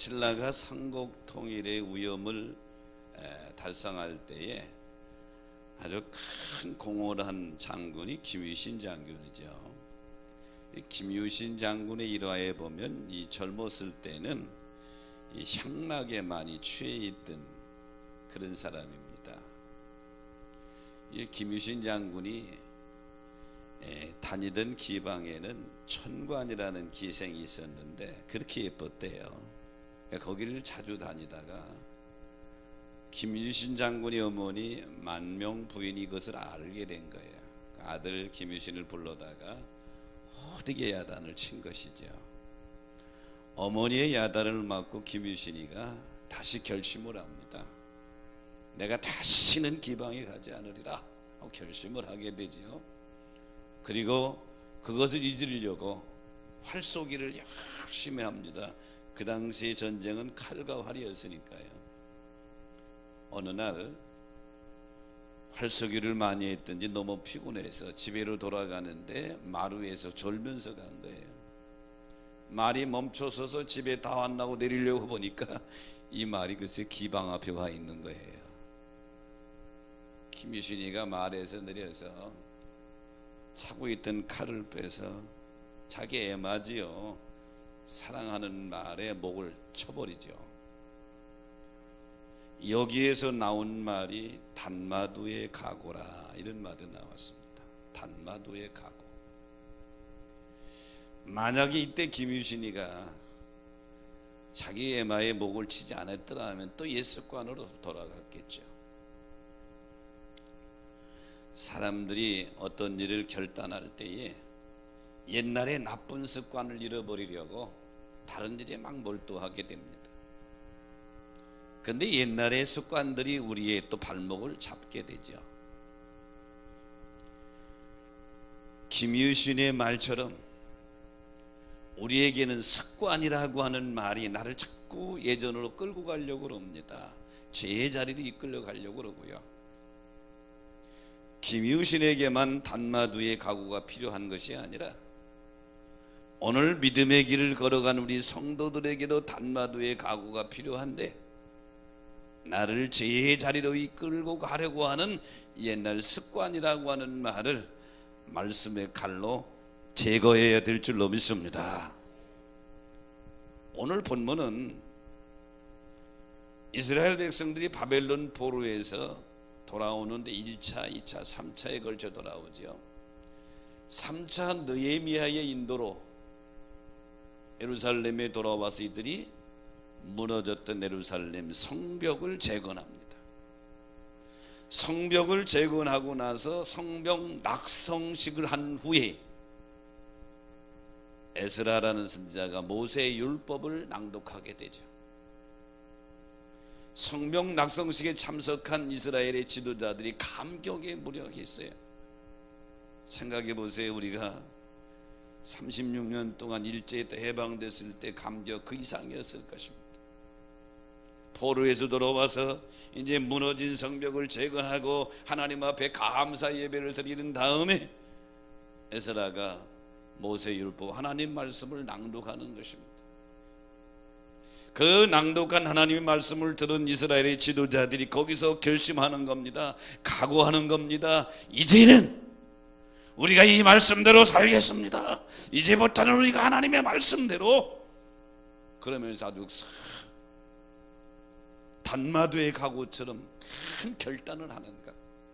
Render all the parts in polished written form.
신라가 삼국 통일의 위험을 달성할 때에 아주 큰 공헌을 한 장군이 김유신 장군이죠. 이 김유신 장군의 일화에 보면 이 젊었을 때는 이 향락에 많이 취해 있던 그런 사람입니다. 이 김유신 장군이 다니던 기방에는 천관이라는 기생이 있었는데 그렇게 예뻤대요. 거기를 자주 다니다가 김유신 장군의 어머니 만명 부인이 이것을 알게 된 거예요. 아들 김유신을 불러다가 호되게 야단을 친 것이죠. 어머니의 야단을 맞고 김유신이가 다시 결심을 합니다. 내가 다시는 기방에 가지 않으리라 하고 결심을 하게 되죠. 그리고 그것을 잊으려고 활쏘기를 열심히 합니다. 그 당시의 전쟁은 칼과 활이었으니까요. 어느 날 활쏘기를 많이 했던지 너무 피곤해서 집으로 돌아가는데 마루에서 졸면서 간 거예요. 말이 멈춰서서 집에 다 왔나고 내리려고 보니까 이 말이 글쎄 기방 앞에 와 있는 거예요. 김유신이가 말에서 내려서 차고 있던 칼을 빼서 자기 애맞이요 사랑하는 말에 목을 쳐버리죠. 여기에서 나온 말이 단마두의 각오라 이런 말이 나왔습니다. 단마두의 각오. 만약에 이때 김유신이가 자기 애마의 목을 치지 않았더라면 또 옛 습관으로 돌아갔겠죠. 사람들이 어떤 일을 결단할 때에 옛날에 나쁜 습관을 잃어버리려고 다른 일에 막 몰두하게 됩니다. 그런데 옛날의 습관들이 우리의 또 발목을 잡게 되죠. 김유신의 말처럼 우리에게는 습관이라고 하는 말이 나를 자꾸 예전으로 끌고 가려고 합니다. 제자리로 이끌려 가려고 그러고요. 김유신에게만 단마두의 각오가 필요한 것이 아니라 오늘 믿음의 길을 걸어간 우리 성도들에게도 단마두의 각오가 필요한데 나를 제자리로 이끌고 가려고 하는 옛날 습관이라고 하는 말을 말씀의 칼로 제거해야 될 줄로 믿습니다. 오늘 본문은 이스라엘 백성들이 바벨론 포로에서 돌아오는데 1차, 2차, 3차에 걸쳐 돌아오죠. 3차 느헤미야의 인도로 예루살렘에 돌아와서 이들이 무너졌던 예루살렘 성벽을 재건합니다. 성벽을 재건하고 나서 성벽 낙성식을 한 후에 에스라라는 선지자가 모세의 율법을 낭독하게 되죠. 성벽 낙성식에 참석한 이스라엘의 지도자들이 감격에 무력했어요. 생각해 보세요. 우리가 36년 동안 일제에 해방됐을 때 감격 그 이상이었을 것입니다. 포로에서 돌아와서 이제 무너진 성벽을 재건하고 하나님 앞에 감사 예배를 드리는 다음에 에스라가 모세 율법 하나님 말씀을 낭독하는 것입니다. 그 낭독한 하나님의 말씀을 들은 이스라엘의 지도자들이 거기서 결심하는 겁니다. 각오하는 겁니다. 이제는 우리가 이 말씀대로 살겠습니다. 이제부터는 우리가 하나님의 말씀대로, 그러면서 아주 단마두의 각오처럼 큰 결단을 하는 것,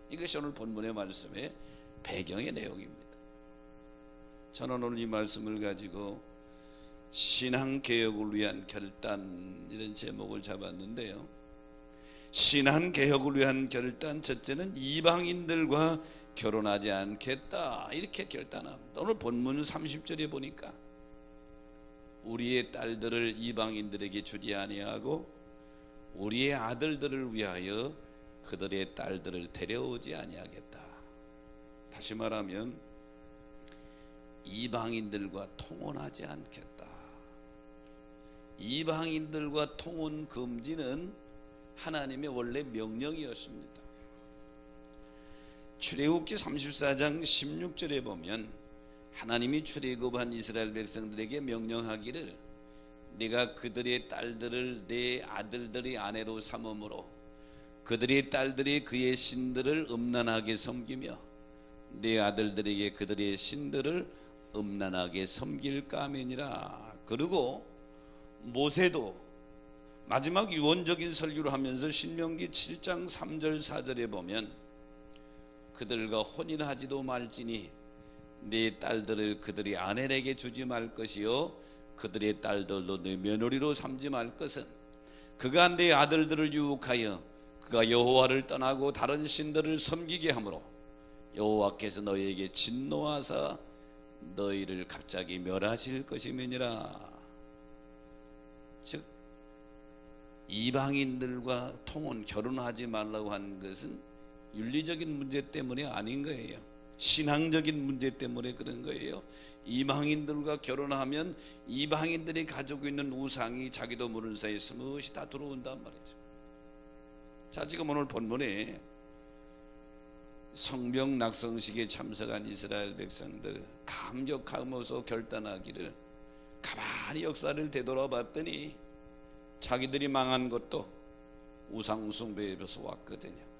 이것이 오늘 본문의 말씀의 배경의 내용입니다. 저는 오늘 이 말씀을 가지고 신앙개혁을 위한 결단, 이런 제목을 잡았는데요. 신앙개혁을 위한 결단, 첫째는 이방인들과 결혼하지 않겠다, 이렇게 결단합니다. 오늘 본문 30절에 보니까 우리의 딸들을 이방인들에게 주지 아니하고 우리의 아들들을 위하여 그들의 딸들을 데려오지 아니하겠다. 다시 말하면 이방인들과 통혼하지 않겠다. 이방인들과 통혼 금지는 하나님의 원래 명령이었습니다. 출애굽기 34장 16절에 보면 하나님이 출애굽한 이스라엘 백성들에게 명령하기를 네가 그들의 딸들을 내 아들들의 아내로 삼음으로 그들의 딸들이 그의 신들을 음란하게 섬기며 네 아들들에게 그들의 신들을 음란하게 섬길까 하매니라. 그리고 모세도 마지막 유언적인 설교를 하면서 신명기 7장 3절 4절에 보면 그들과 혼인하지도 말지니 네 딸들을 그들의 아내에게 주지 말 것이요 그들의 딸들도 네 며느리로 삼지 말 것은 그가 네 아들들을 유혹하여 그가 여호와를 떠나고 다른 신들을 섬기게 하므로 여호와께서 너희에게 진노하사 너희를 갑자기 멸하실 것이면이라. 즉 이방인들과 통혼 결혼하지 말라고 한 것은 윤리적인 문제 때문이 아닌 거예요. 신앙적인 문제 때문에 그런 거예요. 이방인들과 결혼하면 이방인들이 가지고 있는 우상이 자기도 모르는 사이에 스무시 다 들어온단 말이죠. 자, 지금 오늘 본문에 성벽 낙성식에 참석한 이스라엘 백성들 감격하면서 결단하기를 가만히 역사를 되돌아봤더니 자기들이 망한 것도 우상 숭배에서 왔거든요.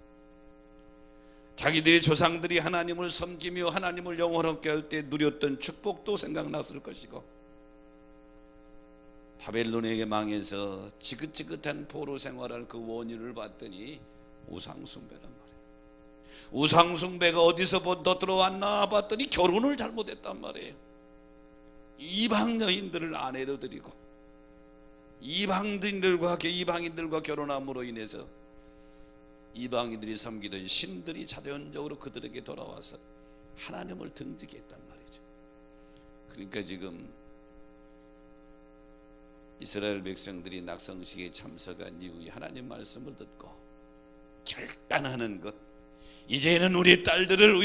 자기들의 조상들이 하나님을 섬기며 하나님을 영원롭게 할 때 누렸던 축복도 생각났을 것이고 바벨론에게 망해서 지긋지긋한 포로 생활할 그 원인을 봤더니 우상 숭배란 말이에요. 우상 숭배가 어디서부터 들어왔나 봤더니 결혼을 잘못했단 말이에요. 이방 여인들을 아내로 드리고 이방인들과 결혼함으로 인해서 이방인들이 섬기던 신들이 자연적으로 그들에게 돌아와서 하나님을 등지게 했단 말이죠. 그러니까 지금 이스라엘 백성들이 낙성식에 참석한 이후에 하나님 말씀을 듣고 결단하는 것, 이제는 우리 딸들을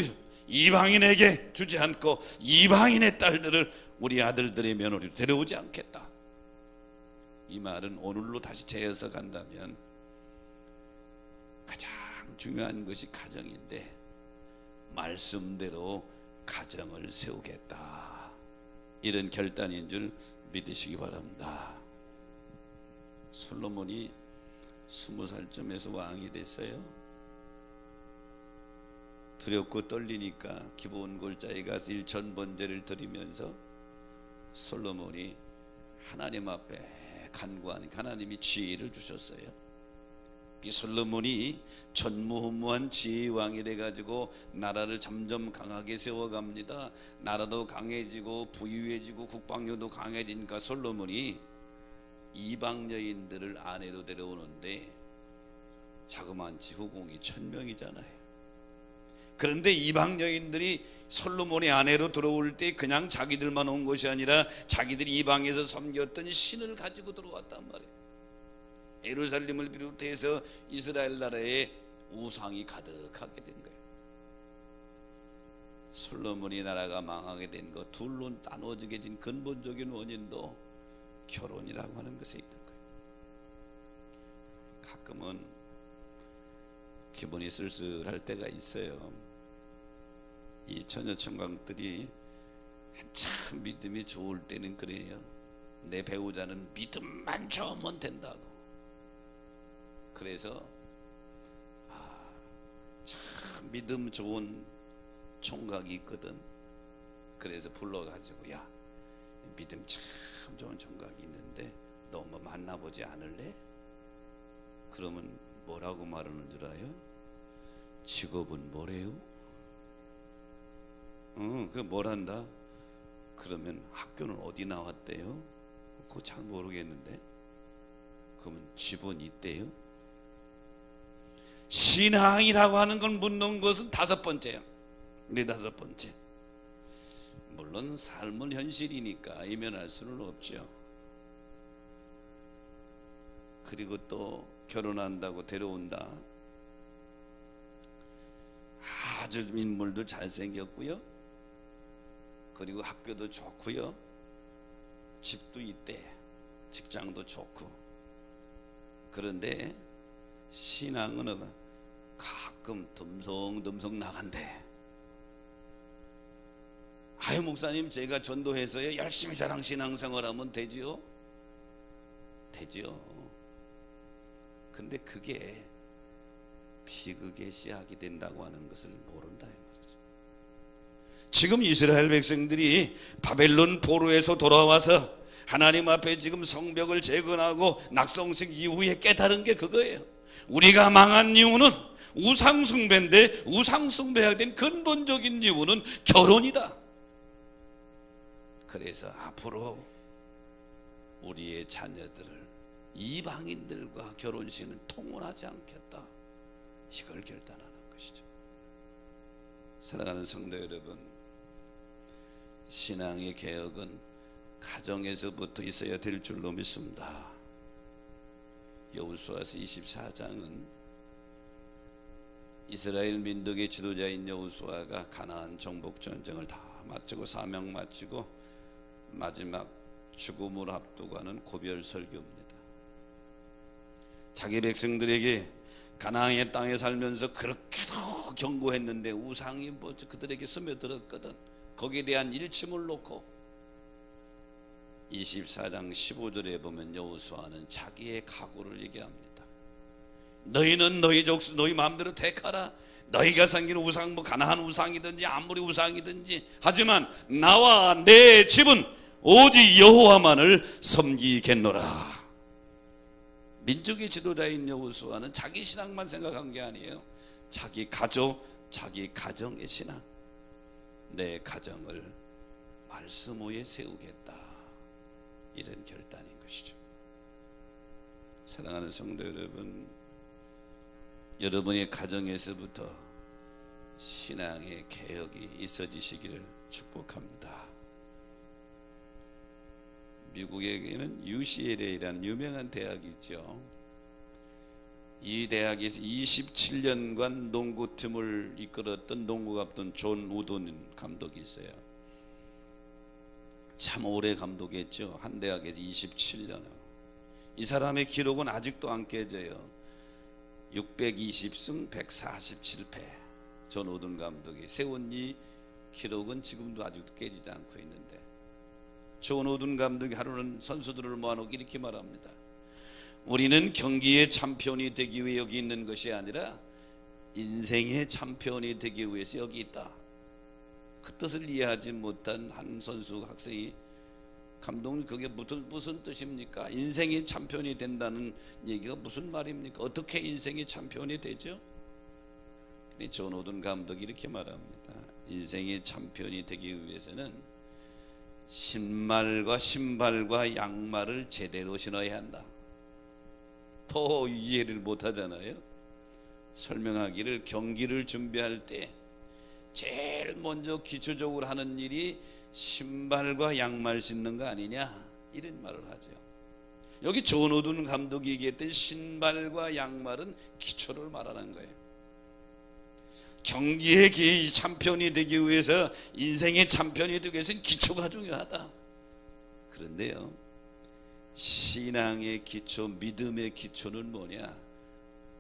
이방인에게 주지 않고 이방인의 딸들을 우리 아들들의 며느리로 데려오지 않겠다. 이 말은 오늘로 다시 재어서 간다면 가장 중요한 것이 가정인데 말씀대로 가정을 세우겠다, 이런 결단인 줄 믿으시기 바랍니다. 솔로몬이 20살쯤에서 왕이 됐어요. 두렵고 떨리니까 기브온 골짜기에 가서 일천번제를 드리면서 솔로몬이 하나님 앞에 간구하니까 하나님이 지혜를 주셨어요. 이 솔로몬이 전무후무한 지혜의 왕이 돼가지고 나라를 점점 강하게 세워갑니다. 나라도 강해지고 부유해지고 국방력도 강해지니까 솔로몬이 이방 여인들을 아내로 데려오는데 자그마치 후궁이 1000명이잖아요. 그런데 이방 여인들이 솔로몬의 아내로 들어올 때 그냥 자기들만 온 것이 아니라 자기들이 이방에서 섬겼던 신을 가지고 들어왔단 말이에요. 예루살렘을 비롯해서 이스라엘 나라에 우상이 가득하게 된 거예요. 솔로몬이 나라가 망하게 된 것, 둘로 나눠지게 된 근본적인 원인도 결혼이라고 하는 것에 있던 거예요. 가끔은 기분이 쓸쓸할 때가 있어요. 이 처녀청강들이 한참 믿음이 좋을 때는 그래요. 내 배우자는 믿음만 좋으면 된다고. 그래서 참 믿음 좋은 총각이 있거든. 그래서 불러가지고 야, 믿음 참 좋은 총각이 있는데 너 한번 만나보지 않을래? 그러면 뭐라고 말하는 줄 알아요? 직업은 뭐래요? 그 뭘한다? 그러면 학교는 어디 나왔대요? 그거 잘 모르겠는데. 그러면 집은 있대요? 신앙이라고 하는 걸 묻는 것은 5번째야. 5번째. 물론 삶은 현실이니까 이면할 수는 없죠. 그리고 또 결혼한다고 데려온다. 아주 인물도 잘생겼고요, 그리고 학교도 좋고요, 집도 있대, 직장도 좋고. 그런데 신앙은 가끔 듬성듬성 나간대. 아유 목사님, 제가 전도해서 열심히 저랑 신앙생활하면 되지요? 되죠. 근데 그게 비극의 시작이 된다고 하는 것을 모른다 이 말이죠. 지금 이스라엘 백성들이 바벨론 포로에서 돌아와서 하나님 앞에 지금 성벽을 재건하고 낙성식 이후에 깨달은 게 그거예요. 우리가 망한 이유는 우상숭배인데, 우상숭배해야 된 근본적인 이유는 결혼이다. 그래서 앞으로 우리의 자녀들을 이방인들과 결혼식은 통혼하지 않겠다, 이걸 결단하는 것이죠. 사랑하는 성도 여러분, 신앙의 개혁은 가정에서부터 있어야 될 줄로 믿습니다. 여호수아서 24장은 이스라엘 민족의 지도자인 여호수아가 가나안 정복 전쟁을 다 마치고 사명 마치고 마지막 죽음을 앞두고 하는 고별 설교입니다. 자기 백성들에게 가나안의 땅에 살면서 그렇게도 경고했는데 우상이 그들에게 스며들었거든. 거기에 대한 일침을 놓고 24장 15절에 보면 여호수아는 자기의 각오를 얘기합니다. 너희는 너희 마음대로 택하라. 너희가 섬기는 우상, 가나안 우상이든지 아무리 우상이든지, 하지만 나와 내 집은 오직 여호와만을 섬기겠노라. 민족의 지도자인 여호수아는 자기 신앙만 생각한 게 아니에요. 자기 가족, 자기 가정의 신앙, 내 가정을 말씀 위에 세우겠다, 이런 결단인 것이죠. 사랑하는 성도 여러분, 여러분의 가정에서부터 신앙의 개혁이 있어지시기를 축복합니다. 미국에는 UCLA라는 유명한 대학이 있죠. 이 대학에서 27년간 농구팀을 이끌었던 농구 감독 존 우든 감독이 있어요. 참 오래 감독했죠. 한 대학에서 27년을. 이 사람의 기록은 아직도 안 깨져요. 620승 147패. 존 우든 감독이 세운 이 기록은 지금도 아직도 깨지지 않고 있는데, 존 우든 감독이 하루는 선수들을 모아놓고 이렇게 말합니다. 우리는 경기의 챔피언이 되기 위해 여기 있는 것이 아니라 인생의 챔피언이 되기 위해서 여기 있다. 그 뜻을 이해하지 못한 한 선수 학생이, 감독님 그게 무슨 뜻입니까? 인생의 챔피언이 된다는 얘기가 무슨 말입니까? 어떻게 인생의 챔피언이 되죠? 근데 존 우든 감독이 이렇게 말합니다. 인생의 챔피언이 되기 위해서는 신발과 양말을 제대로 신어야 한다. 더 이해를 못하잖아요. 설명하기를, 경기를 준비할 때 제일 먼저 기초적으로 하는 일이 신발과 양말 신는 거 아니냐, 이런 말을 하죠. 여기 존 우든 감독이 얘기했던 신발과 양말은 기초를 말하는 거예요. 경기의 챔피언이 되기 위해서, 인생의 챔피언이 되기 위해서는 기초가 중요하다. 그런데요, 신앙의 기초, 믿음의 기초는 뭐냐?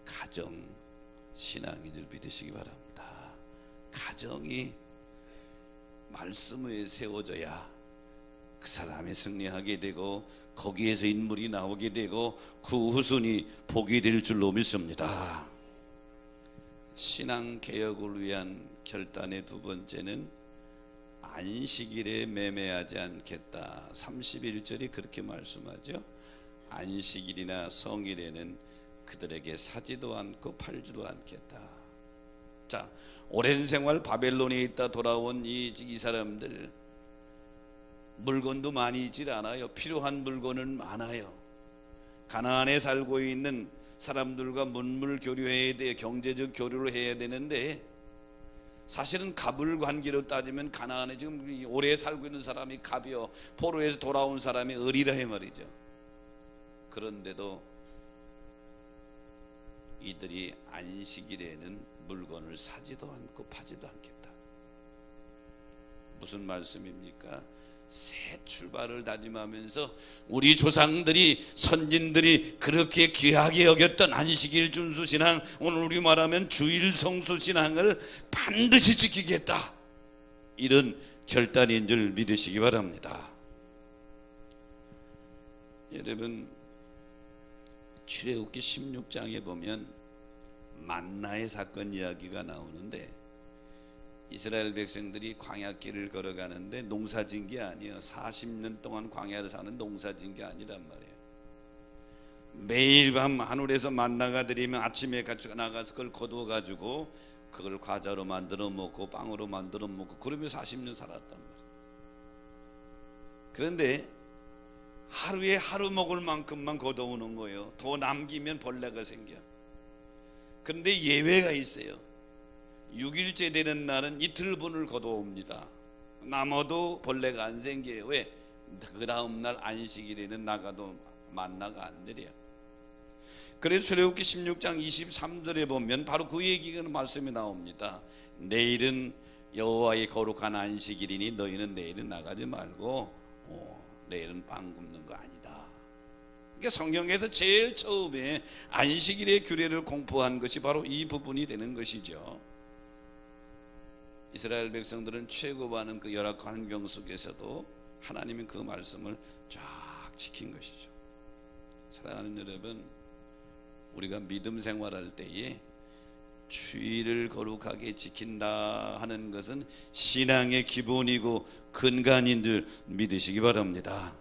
가정, 신앙인 줄 믿으시기 바랍니다. 가정이 말씀 위에 세워져야 그 사람이 승리하게 되고, 거기에서 인물이 나오게 되고, 그 후손이 복이 될 줄로 믿습니다. 신앙 개혁을 위한 결단의 두 번째는 안식일에 매매하지 않겠다. 31절이 그렇게 말씀하죠. 안식일이나 성일에는 그들에게 사지도 않고 팔지도 않겠다. 자, 오랜 생활 바벨론에 있다 돌아온 이 사람들, 물건도 많이 있질 않아요. 필요한 물건은 많아요. 가나안에 살고 있는 사람들과 문물 교류해야 돼, 경제적 교류를 해야 되는데, 사실은 갑을 관계로 따지면 가나안에 지금 오래 살고 있는 사람이 갑이요, 포로에서 돌아온 사람이 을이라 해 말이죠. 그런데도 이들이 안식일에는 물건을 사지도 않고 파지도 않겠다. 무슨 말씀입니까? 새 출발을 다짐하면서 우리 조상들이, 선진들이 그렇게 귀하게 여겼던 안식일 준수 신앙, 오늘 우리 말하면 주일 성수 신앙을 반드시 지키겠다, 이런 결단인 줄 믿으시기 바랍니다. 여러분, 출애굽기 16장에 보면 만나의 사건 이야기가 나오는데, 이스라엘 백성들이 광야길을 걸어가는데 농사진 게 아니에요. 40년 동안 광야를 사는 농사진 게 아니란 말이에요. 매일 밤 하늘에서 만나가 내리면 아침에 같이 나가서 그걸 거두어 가지고 그걸 과자로 만들어 먹고 빵으로 만들어 먹고 그러면 40년 살았단 말이에요. 그런데 하루에 하루 먹을 만큼만 걷어오는 거예요. 더 남기면 벌레가 생겨. 그런데 예외가 있어요. 6일째 되는 날은 이틀분을 걷어옵니다. 남아도 벌레가 안 생겨요. 왜? 그 다음날 안식일에는 나가도 만나가 안 내려요. 그래서 출애굽기 16장 23절에 보면 바로 그 얘기가 말씀이 나옵니다. 내일은 여호와의 거룩한 안식일이니 너희는 내일은 나가지 말고 내일은 빵 굽는 거 아니다. 그러니까 성경에서 제일 처음에 안식일의 규례를 공포한 것이 바로 이 부분이 되는 것이죠. 이스라엘 백성들은 최고하는 그 열악한 환경 속에서도 하나님은 그 말씀을 쫙 지킨 것이죠. 사랑하는 여러분, 우리가 믿음 생활할 때에 주의를 거룩하게 지킨다 하는 것은 신앙의 기본이고 근간인 줄 믿으시기 바랍니다.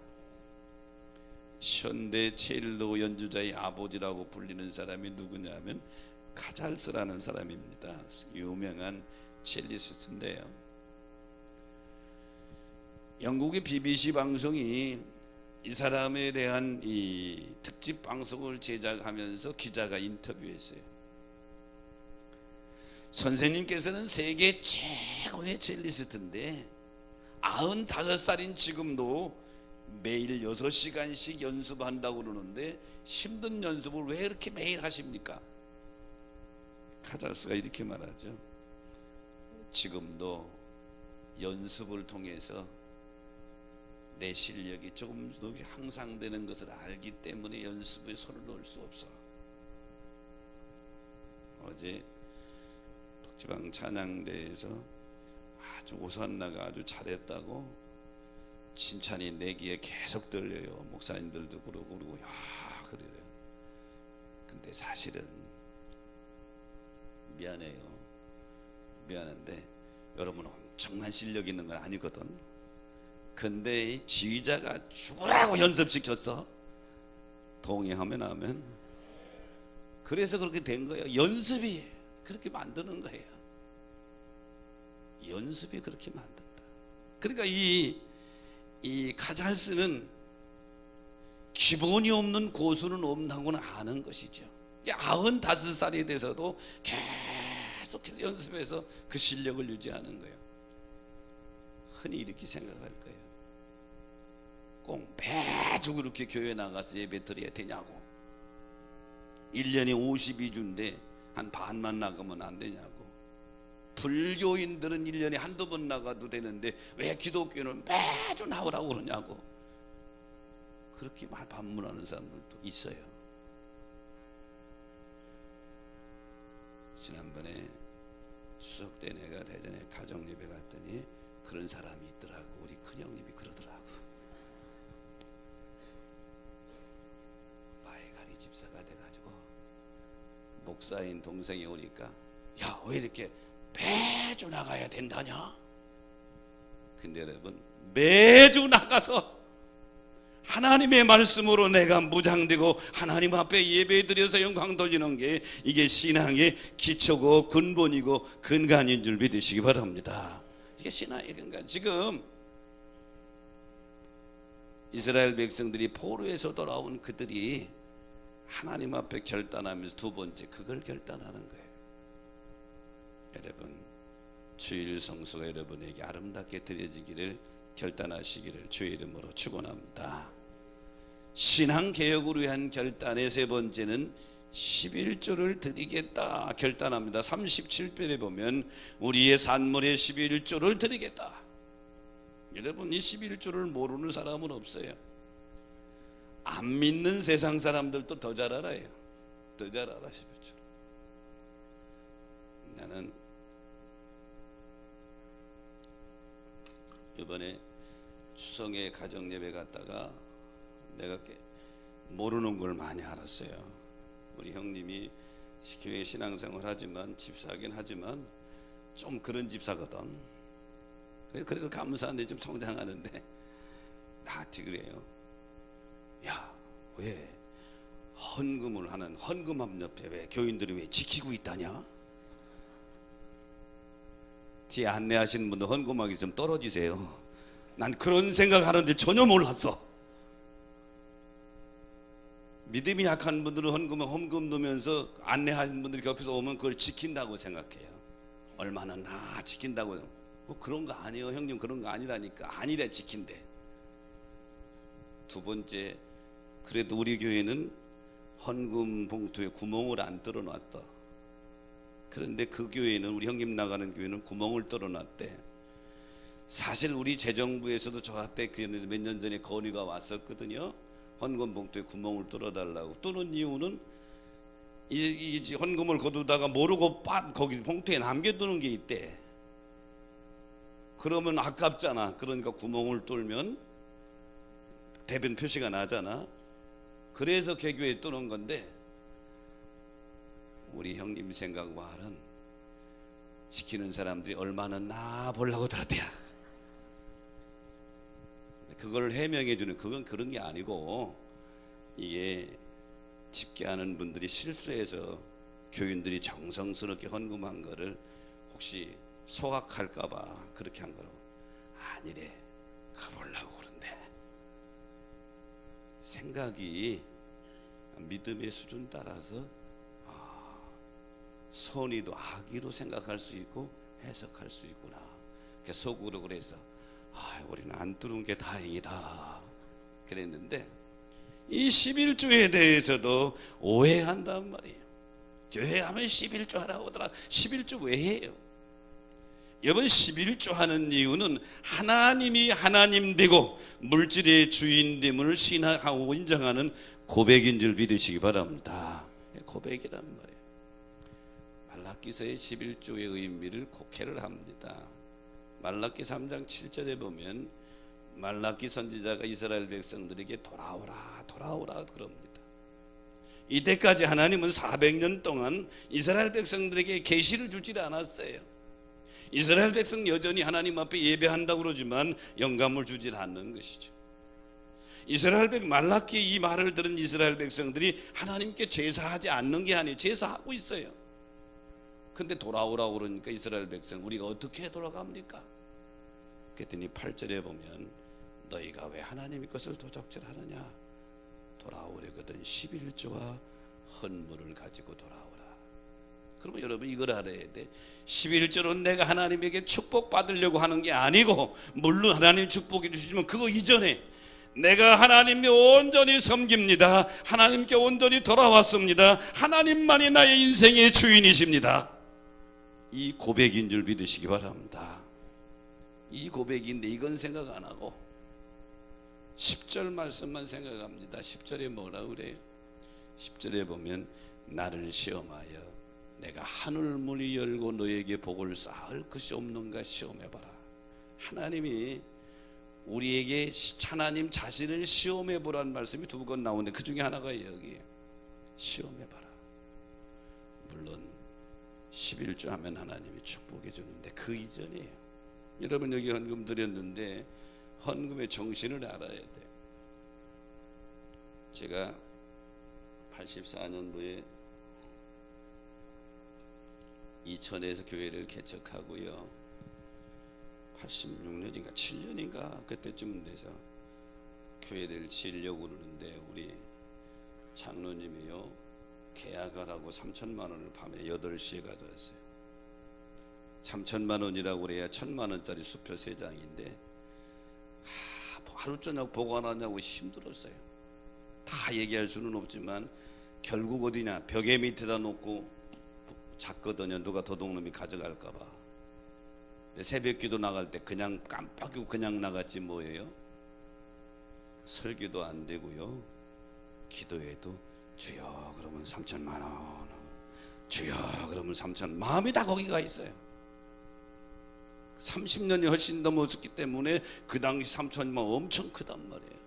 현대 첼로 연주자의 아버지라고 불리는 사람이 누구냐면 카잘스라는 사람입니다. 유명한 첼리스트인데요, 영국의 BBC 방송이 이 사람에 대한 이 특집 방송을 제작하면서 기자가 인터뷰했어요. 선생님께서는 세계 최고의 첼리스트인데 95살인 지금도 매일 6시간씩 연습한다고 그러는데 힘든 연습을 왜 이렇게 매일 하십니까? 카잘스가 이렇게 말하죠. 지금도 연습을 통해서 내 실력이 조금 더 향상되는 것을 알기 때문에 연습에 손을 놓을 수 없어. 어제 북지방 찬양대에서 아주 오산나가 아주 잘했다고 칭찬이 내 귀에 계속 들려요. 목사님들도 그러고 야 그래요. 근데 사실은 미안한데 여러분 엄청난 실력 있는 건 아니거든. 근데 이 지휘자가 죽으라고 연습시켰어. 동의하면 하면. 그래서 그렇게 된 거예요. 연습이 그렇게 만드는 거예요. 연습이 그렇게 만든다. 그러니까 이 카잘스는 기본이 없는 고수는 없다고는 아는 것이죠. 95살이 돼서도 계속해서 연습해서 그 실력을 유지하는 거예요. 흔히 이렇게 생각할 거예요. 꼭 매주 그렇게 교회 나가서 예배 드려야 되냐고. 1년에 52주인데 한 반만 나가면 안 되냐고. 불교인들은 1년에 한두 번 나가도 되는데 왜 기독교는 매주 나오라고 그러냐고. 그렇게 반문하는 사람들도 있어요. 지난번에 추석 때 내가 대전에 가정 예배 갔더니 그런 사람이 있더라고. 우리 큰형님이 그러더라고. 바이가리 집사가 돼가지고 목사인 동생이 오니까 야, 왜 이렇게 매주 나가야 된다냐? 근데 여러분, 매주 나가서 하나님의 말씀으로 내가 무장되고 하나님 앞에 예배드려서 영광 돌리는 게 이게 신앙의 기초고 근본이고 근간인 줄 믿으시기 바랍니다. 이게 신앙의 근간. 지금 이스라엘 백성들이 포로에서 돌아온 그들이 하나님 앞에 결단하면서 두 번째 그걸 결단하는 거예요. 여러분, 주일 성수가 여러분에게 아름답게 드려지기를 결단하시기를 주의 이름으로 축원합니다. 신앙개혁을 위한 결단의 세 번째는 11조를 드리겠다 결단합니다. 37편에 보면 우리의 산물의 11조를 드리겠다. 여러분, 이 11조를 모르는 사람은 없어요. 안 믿는 세상 사람들도 더 잘 알아요. 더 잘 알아 11조. 나는 이번에 추석에 가정예배 갔다가 내가 모르는 걸 많이 알았어요. 우리 형님이 교회 신앙생활 하지만, 집사하긴 하지만 좀 그런 집사거든. 그래도 감사한데 좀 성장하는데 나한테 그래요. 야, 왜 헌금을 하는 헌금합력회 왜 교인들이 왜 지키고 있다냐? 뒤에 안내하시는 분들 헌금하기 좀 떨어지세요. 난 그런 생각하는데 전혀 몰랐어. 믿음이 약한 분들은 헌금 넣으면서 안내하시는 분들이 옆에서 오면 그걸 지킨다고 생각해요. 얼마나 나 지킨다고. 뭐 그런 거 아니에요 형님, 그런 거 아니라니까. 아니래, 지킨대. 두 번째, 그래도 우리 교회는 헌금 봉투에 구멍을 안 뚫어놨다. 그런데 그 교회는, 우리 형님 나가는 교회는 구멍을 뚫어놨대. 사실 우리 재정부에서도 저한테 몇 년 전에 건의가 왔었거든요. 헌금 봉투에 구멍을 뚫어달라고. 뚫는 이유는 이 헌금을 거두다가 모르고 거기 봉투에 남겨두는 게 있대. 그러면 아깝잖아. 그러니까 구멍을 뚫으면 대변 표시가 나잖아. 그래서 개교에 뚫은 건데, 우리 형님 생각 말은 지키는 사람들이 얼마나 나 보려고 들었대야. 그걸 해명해 주는, 그건 그런 게 아니고, 이게 집계하는 분들이 실수해서 교인들이 정성스럽게 헌금한 거를 혹시 소각할까 봐 그렇게 한 거라고. 아니래, 가보려고 그런데. 생각이 믿음의 수준 따라서 선의도 악의로 생각할 수 있고 해석할 수 있구나. 속으로 그래서 우리는 안 뚫은 게 다행이다 그랬는데, 이 11조에 대해서도 오해한단 말이에요. 교회 하면 11조 하라고 하더라. 11조 왜 해요? 여러분, 11조 하는 이유는 하나님이 하나님 되고 물질의 주인됨을 신앙하고 인정하는 고백인 줄 믿으시기 바랍니다. 고백이란 말이에요. 말라기서의 11조의 의미를 곡해를 합니다. 말라기 3장 7절에 보면 말라기 선지자가 이스라엘 백성들에게 돌아오라 돌아오라 그럽니다. 이때까지 하나님은 400년 동안 이스라엘 백성들에게 계시를 주질 않았어요. 이스라엘 백성 여전히 하나님 앞에 예배한다고 그러지만 영감을 주질 않는 것이죠. 말라기 이 말을 들은 이스라엘 백성들이 하나님께 제사하지 않는 게 아니에요. 제사하고 있어요. 근데 돌아오라고 그러니까 이스라엘 백성, 우리가 어떻게 돌아갑니까? 그랬더니 8절에 보면 너희가 왜 하나님의 것을 도적질하느냐? 돌아오려거든 11조와 헌물을 가지고 돌아오라. 그러면 여러분 이걸 알아야 돼. 11조는 내가 하나님에게 축복받으려고 하는 게 아니고, 물론 하나님 축복해 주시지만 그거 이전에 내가 하나님께 온전히 섬깁니다. 하나님께 온전히 돌아왔습니다. 하나님만이 나의 인생의 주인이십니다. 이 고백인 줄 믿으시기 바랍니다. 이 고백인데 이건 생각 안 하고 10절 말씀만 생각합니다. 10절에 뭐라 그래요? 10절에 보면 나를 시험하여 내가 하늘문이 열고 너에게 복을 쌓을 것이 없는가 시험해봐라. 하나님이 우리에게 하나님 자신을 시험해보라는 말씀이 두 번 나오는데 그 중에 하나가 여기 시험해봐라. 물론 11조 하면 하나님이 축복해 주는데 그 이전이에요. 여러분 여기 헌금 드렸는데 헌금의 정신을 알아야 돼요. 제가 84년도에 이천에서 교회를 개척하고요, 86년인가 7년인가 그때쯤 돼서 교회를 지으려고 그러는데 우리 장로님이요, 계약하라고 3천만 원을 밤에 8시에 가져왔어요. 3천만 원이라고 그래야 1,000만 원짜리 수표 3장인데 하루 저녁 보관하냐고 힘들었어요. 다 얘기할 수는 없지만 결국 어디냐, 벽에 밑에다 놓고 잤거든요. 누가 도둑놈이 가져갈까 봐. 근데 새벽기도 나갈 때 그냥 깜빡이고 그냥 나갔지 뭐예요. 설교도 안 되고요, 기도해도 주여 그러면 3천만 원, 주여 그러면 3천, 마음이 다 거기가 있어요. 30년이 훨씬 넘었기 때문에 그 당시 3천만 원 엄청 크단 말이에요.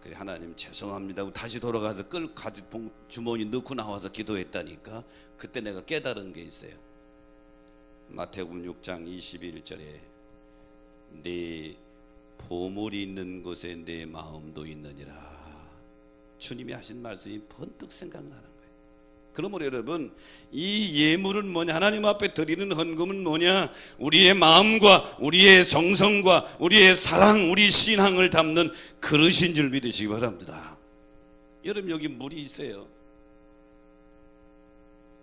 그래, 하나님 죄송합니다 하고 다시 돌아가서 주머니 넣고 나와서 기도했다니까. 그때 내가 깨달은 게 있어요. 마태복음 6장 21절에 네 보물이 있는 곳에 내 마음도 있느니라. 주님이 하신 말씀이 번뜩 생각나는 거예요. 그러므로 여러분, 이 예물은 뭐냐? 하나님 앞에 드리는 헌금은 뭐냐? 우리의 마음과 우리의 정성과 우리의 사랑, 우리 신앙을 담는 그릇인 줄 믿으시기 바랍니다. 여러분, 여기 물이 있어요.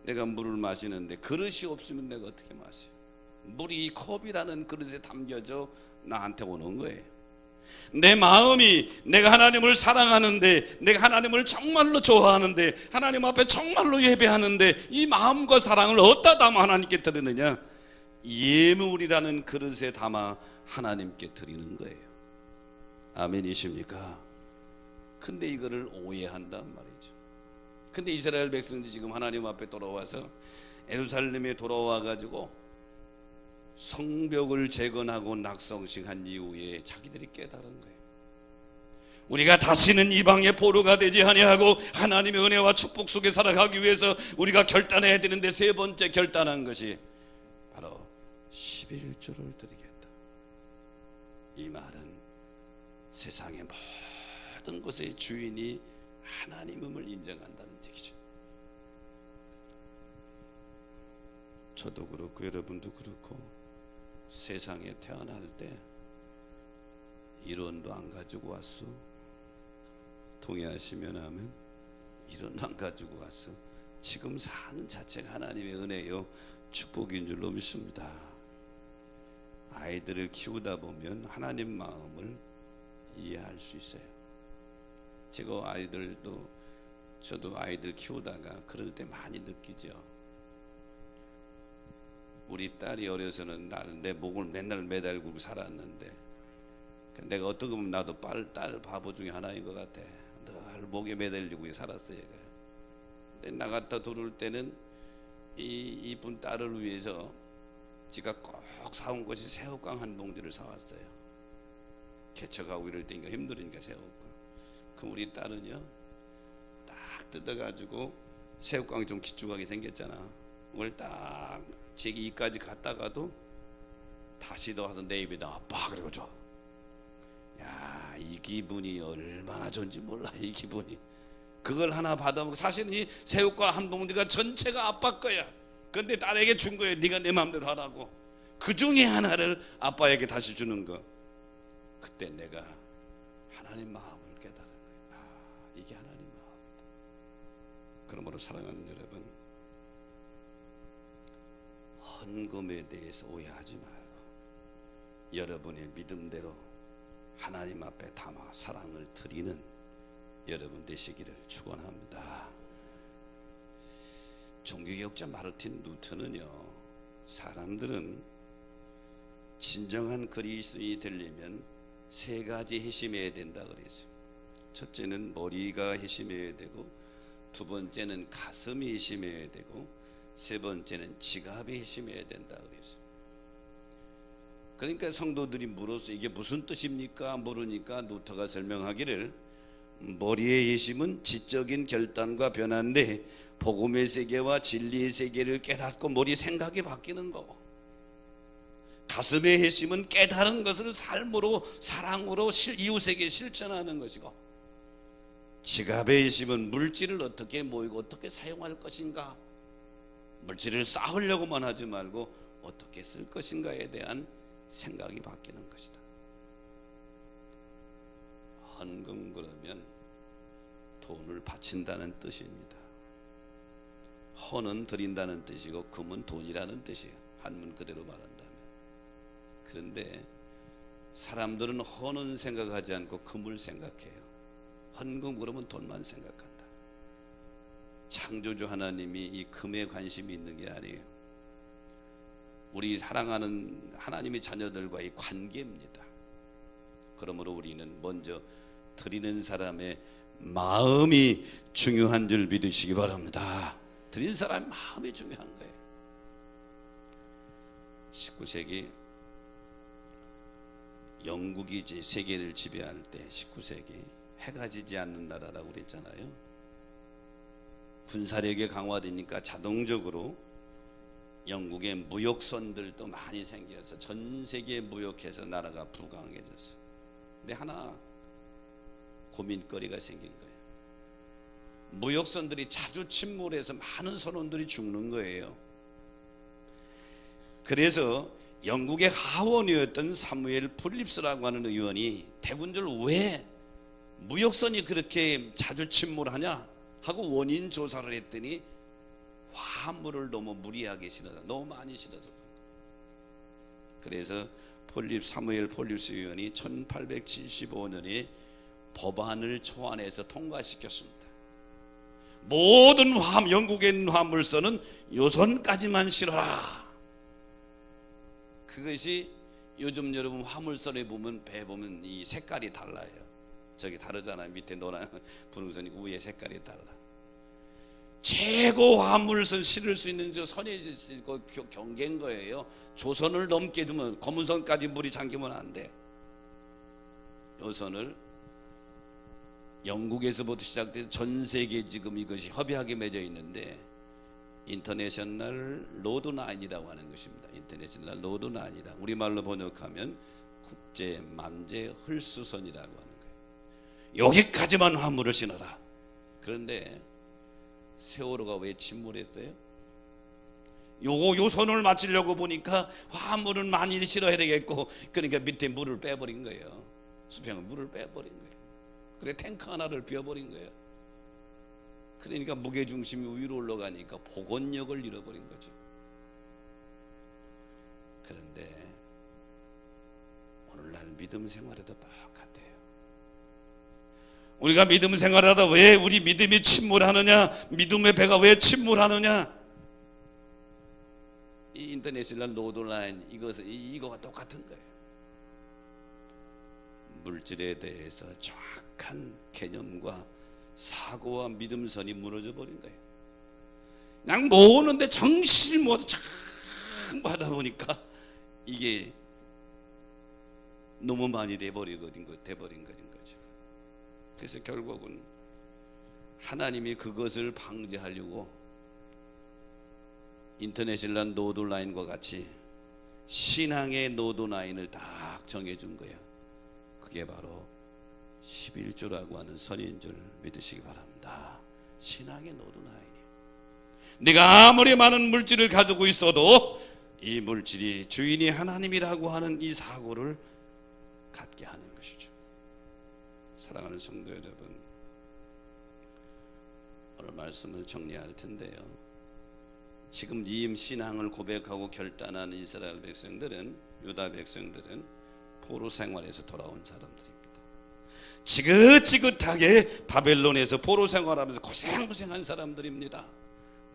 내가 물을 마시는데 그릇이 없으면 내가 어떻게 마셔요? 물이 이 컵이라는 그릇에 담겨져 나한테 오는 거예요. 내 마음이 내가 하나님을 사랑하는데, 내가 하나님을 정말로 좋아하는데, 하나님 앞에 정말로 예배하는데 이 마음과 사랑을 어디다 담아 하나님께 드리느냐? 예물이라는 그릇에 담아 하나님께 드리는 거예요. 아멘이십니까? 근데 이거를 오해한단 말이죠. 근데 이스라엘 백성들이 지금 하나님 앞에 돌아와서 예루살렘에 돌아와 가지고 성벽을 재건하고 낙성식한 이후에 자기들이 깨달은 거예요. 우리가 다시는 이방의 포로가 되지 아니하고 하나님의 은혜와 축복 속에 살아가기 위해서 우리가 결단해야 되는데, 세 번째 결단한 것이 바로 11조를 드리겠다. 이 말은 세상의 모든 것의 주인이 하나님임을 인정한다는 얘기죠. 저도 그렇고 여러분도 그렇고 세상에 태어날 때 1원도 안 가지고 왔어. 동의하시면 하면 1원도 안 가지고 왔어. 지금 사는 자체가 하나님의 은혜요 축복인 줄로 믿습니다. 아이들을 키우다 보면 하나님 마음을 이해할 수 있어요. 제가 저도 아이들 키우다가 그럴 때 많이 느끼죠. 우리 딸이 어려서는 내 목을 맨날 매달고 살았는데, 내가 어떻게 보면 나도 딸 바보 중에 하나인 것 같아. 늘 목에 매달리고 살았어요. 근데 나갔다 들어올 때는 이 이쁜 딸을 위해서 지가 꼭 사온 것이 새우깡 한 봉지를 사왔어요. 개척하고 이럴 때니까 힘들으니까 새우깡. 그럼 우리 딸은요, 딱 뜯어가지고 새우깡이 좀 기쭉하게 생겼잖아. 그걸 딱 제기 이까지 갔다가도 다시 더 와서 내 입에다 아빠 그러고 줘. 야, 이 기분이 얼마나 좋은지 몰라. 이 기분이. 그걸 하나 받아먹고, 사실은 이 새우깡 한 봉지가 전체가 아빠 거야. 근데 딸에게 준 거예요. 네가 내 마음대로 하라고. 그 중에 하나를 아빠에게 다시 주는 거. 그때 내가 하나님 마음을 깨달은 거예요. 이게 하나님 마음이다. 그러므로 사랑하는 여러분, 헌금에 대해서 오해하지 말고 여러분의 믿음대로 하나님 앞에 담아 사랑을 드리는 여러분 되시기를 축원합니다. 종교개혁자 마르틴 루터는요, 사람들은 진정한 그리스도인이 되려면 세 가지 핵심해야 된다 그랬어요. 첫째는 머리가 핵심해야 되고, 두 번째는 가슴이 핵심해야 되고, 세 번째는 지갑이 핵심해야 된다 그랬어요. 그러니까 성도들이 물어서 이게 무슨 뜻입니까? 물으니까 루터가 설명하기를, 머리의 핵심은 지적인 결단과 변화인데 복음의 세계와 진리의 세계를 깨닫고 머리 생각이 바뀌는 거고, 가슴의 핵심은 깨달은 것을 삶으로, 사랑으로 이웃에게 실천하는 것이고, 지갑의 핵심은 물질을 어떻게 모이고 어떻게 사용할 것인가, 물질을 쌓으려고만 하지 말고 어떻게 쓸 것인가에 대한 생각이 바뀌는 것이다. 헌금 그러면 돈을 바친다는 뜻입니다. 헌은 드린다는 뜻이고 금은 돈이라는 뜻이에요. 한문 그대로 말한다면. 그런데 사람들은 헌은 생각하지 않고 금을 생각해요. 헌금 그러면 돈만 생각한다. 창조주 하나님이 이 금에 관심이 있는 게 아니에요. 우리 사랑하는 하나님의 자녀들과의 관계입니다. 그러므로 우리는 먼저 드리는 사람의 마음이 중요한 줄 믿으시기 바랍니다. 드린 사람의 마음이 중요한 거예요. 19세기 영국이 이제 세계를 지배할 때, 19세기 해가 지지 않는 나라라고 그랬잖아요. 군사력이 강화되니까 자동적으로 영국의 무역선들도 많이 생겨서 전 세계에 무역해서 나라가 부강해졌어요. 근데 하나 고민거리가 생긴 거예요. 무역선들이 자주 침몰해서 많은 선원들이 죽는 거예요. 그래서 영국의 하원이었던 사무엘 풀립스라고 하는 의원이 대군들 왜 무역선이 그렇게 자주 침몰하냐 하고 원인 조사를 했더니 화물을 너무 무리하게 실어서 너무 많이 실어서, 그래서 사무엘 폴립스 의원이 1875년에 법안을 초안해서 통과시켰습니다. 모든 영국에 있는 화물선은 요선까지만 실어라. 그것이 요즘 여러분 화물선에 보면 배 보면 이 색깔이 달라요. 저기 다르잖아요. 밑에 노란 분홍선이 위에 색깔이 달라. 최고 화물선 실을 수 있는 저 선이 있고 경계인 거예요. 조선을 넘게 두면 검은선까지 물이 잠기면 안 돼. 요 선을 영국에서부터 시작돼서 전 세계 지금 이것이 협의하게 맺어 있는데 인터내셔널 로드라인이라고 하는 것입니다. 인터내셔널 로드라인이라 우리말로 번역하면 국제 만재 헐수선이라고 하는 거예요. 여기까지만 화물을 신어라. 그런데 세월호가 왜 침몰했어요? 요 선을 맞추려고 보니까 화물은 많이 실어야 되겠고, 그러니까 밑에 물을 빼버린 거예요. 수평은 물을 빼버린 거예요. 그래 탱크 하나를 비워버린 거예요. 그러니까 무게중심이 위로 올라가니까 복원력을 잃어버린 거죠. 그런데 오늘날 믿음 생활에도 똑같아요. 우리가 믿음 생활하다 왜 우리 믿음이 침몰하느냐, 믿음의 배가 왜 침몰하느냐, 이 인터내셔널 로드라인 이거가 똑같은 거예요. 물질에 대해서 정확한 개념과 사고와 믿음선이 무너져 버린 거예요. 그냥 모으는데 정신을 모아서 참 하다 보니까 이게 너무 많이 돼버린 거죠. 그래서 결국은 하나님이 그것을 방지하려고 인터내셔널 노드라인과 같이 신앙의 노드라인을 딱 정해준 거예요. 그게 바로 11조라고 하는 선인 줄 믿으시기 바랍니다. 신앙의 노드라인이에요. 내가 아무리 많은 물질을 가지고 있어도 이 물질이 주인이 하나님이라고 하는 이 사고를 갖게 하는 것이죠. 사랑하는 성도 여러분, 오늘 말씀을 정리할 텐데요, 지금 이 신앙을 고백하고 결단하는 이스라엘 백성들은, 유다 백성들은 포로 생활에서 돌아온 사람들입니다. 지긋지긋하게 바벨론에서 포로 생활하면서 고생한 사람들입니다.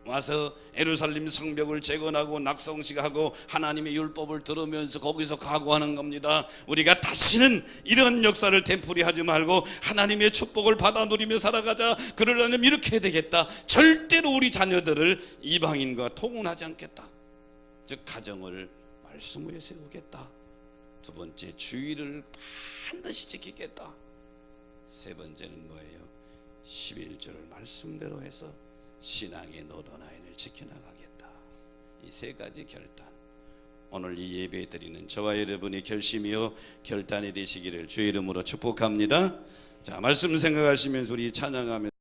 와서 예루살렘 성벽을 재건하고 낙성식하고 하나님의 율법을 들으면서 거기서 각오하는 겁니다. 우리가 다시는 이런 역사를 되풀이하지 말고 하나님의 축복을 받아 누리며 살아가자. 그러려면 이렇게 해야 되겠다. 절대로 우리 자녀들을 이방인과 통혼하지 않겠다. 즉 가정을 말씀 위에 세우겠다. 두 번째, 주의를 반드시 지키겠다. 세 번째는 뭐예요? 11조를 말씀대로 해서 신앙의 노드라인을 지켜나가겠다. 이 세 가지 결단, 오늘 이 예배 드리는 저와 여러분이 결심이요 결단이 되시기를 주의 이름으로 축복합니다. 자, 말씀 생각하시면서 우리 찬양하면서